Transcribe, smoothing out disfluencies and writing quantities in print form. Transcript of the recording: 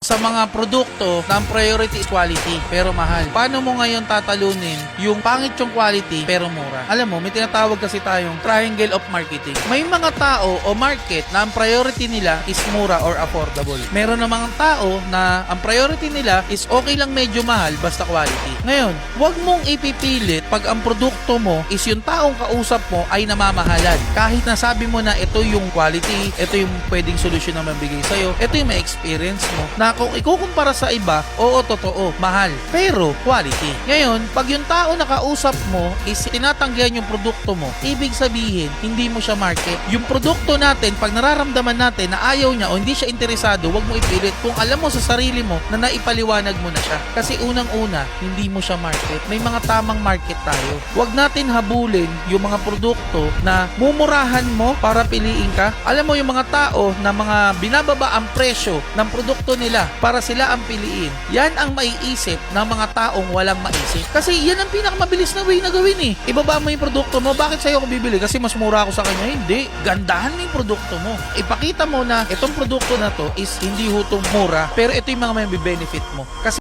Sa mga produkto na ang priority is quality pero mahal. Paano mo ngayon tatalunin yung pangit yung quality pero mura? Alam mo, may tinatawag kasi tayong triangle of marketing. May mga tao o market na ang priority nila is mura or affordable. Meron na mga tao na ang priority nila is okay lang medyo mahal basta quality. Ngayon, huwag mong ipipilit pag ang produkto mo is yung taong kausap mo ay namamahalan. Kahit nasabi mo na ito yung quality, ito yung pwedeng solusyon na mabigay sa'yo, ito yung may experience mo, na kung ikukumpara sa iba, oo, totoo, mahal, pero quality. Ngayon, pag yung tao na kausap mo is tinatanggihan yung produkto mo, ibig sabihin, hindi mo siya market. Yung produkto natin, pag nararamdaman natin na ayaw niya o hindi siya interesado, wag mo ipilit. Kung alam mo sa sarili mo na naipaliwanag mo na siya. Kasi unang-una, hindi mo siya market. May mga tamang market tayo. Wag natin habulin yung mga produkto na mumurahan mo para piliin ka. Alam mo yung mga tao na mga binababa ang presyo ng produkto nila para sila ang piliin. Yan ang maiisip ng mga taong walang maisip. Kasi yan ang pinakamabilis na way na gawin eh. Ibaba mo yung produkto mo, bakit sa'yo ako bibili? Kasi mas mura ako sa kanya. Hindi. Gandahan mo yung produkto mo. Ipakita mo na itong produkto na to is hindi hutong mura, pero ito yung mga may benefit mo. Kasi